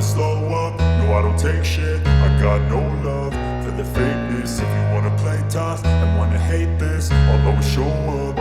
slow up, no I don't take shit. I got no love for the fakeness. If you wanna play tough and wanna hate this, I'll always show up.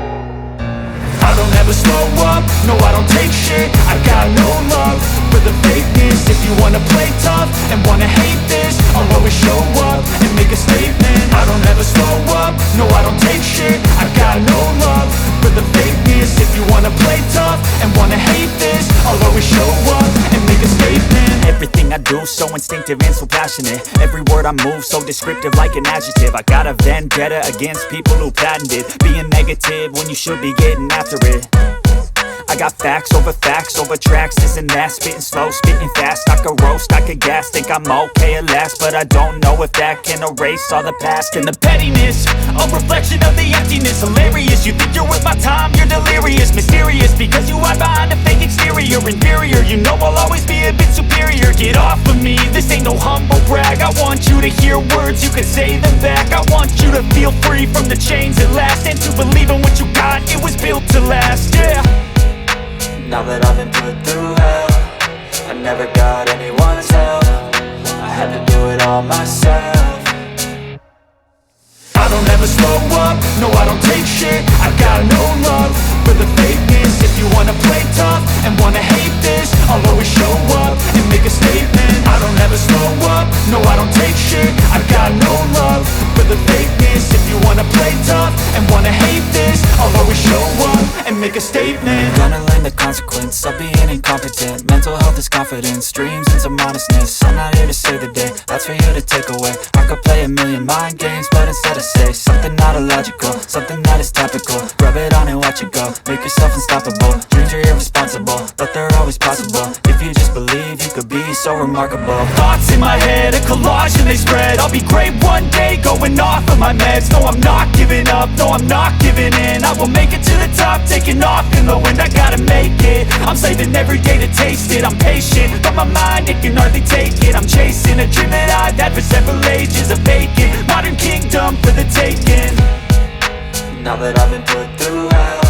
I don't ever slow up, no I don't take shit. I got no love for the fakeness. If you wanna play tough and wanna hate this, I'll always show up and make a statement. I don't ever slow up, no I don't take shit. I got no love for the fakeness. If you wanna play tough and wanna hate this, I'll always show up and make a statement. Everything I do so instinctive and so passionate. Every word I move so descriptive like an adjective. I got a vendetta against people who patented being negative when you should be getting after it. I got facts over tracks, this and that. Spitting slow, spitting fast. I could roast, I could gas. Think I'm okay at last, but I don't know if that can erase all the past. And the pettiness, a reflection of the emptiness. Hilarious, you think you're worth my time, you're delirious. Mysterious, because you hide behind a fake exterior. Inferior, you know I'll always be a bit superior. Get off of me, this ain't no humble brag. I want you to hear words, you can say them back. I want you to feel free from the chains at last, and to believe in what you got, it was built to last, yeah. Now that I've been put through hell, I never got anyone's help. I had to do it all myself. I don't ever slow up, no I don't take shit. I got no love for the fakeness. If you wanna play tough and wanna hate this, I'll always show up and make a statement. I don't ever slow up, no I don't take shit. I got no love for the fakeness. If you wanna play tough and wanna hate this, I'll always show up and make a statement. Gonna learn the consequence of being incompetent. Mental health is confidence, dreams and some honestness. I'm not here to save the day, that's for you to take away. I could play a million mind games, but instead I say something not illogical, something that is topical. Rub it on and watch it go, make yourself unstoppable. Dreams are irresponsible, but they're always possible. If you just believe, you could be so remarkable. Thoughts in my head, a collage and they spread. I'll be great one day, going off of my meds. No, I'm not giving up, no, I'm not giving in. I will make it to the top, taking off in the wind. I gotta make it, I'm saving every day to taste it. I'm patient, but my mind, it can hardly take it. I'm chasing a dream that I've had for several ages. A vacant, modern kingdom for the taking. Now that I've been put through hell,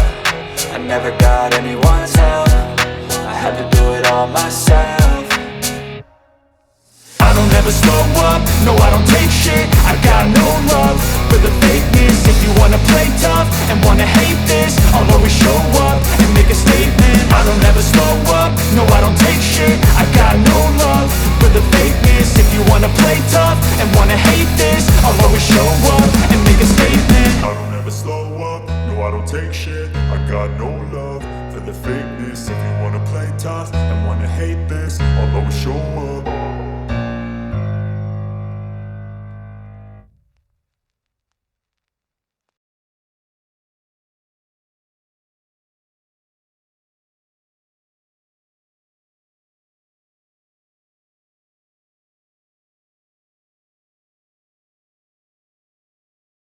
I never got anyone's help. I had to do it all myself. I don't ever slow up, no I don't take shit. I got no love for the fakeness. If you wanna play tough and wanna hate this, I'll always show up and make a statement. I don't ever slow up, no I don't take shit. I got no love for the fakeness. If you wanna play tough and wanna hate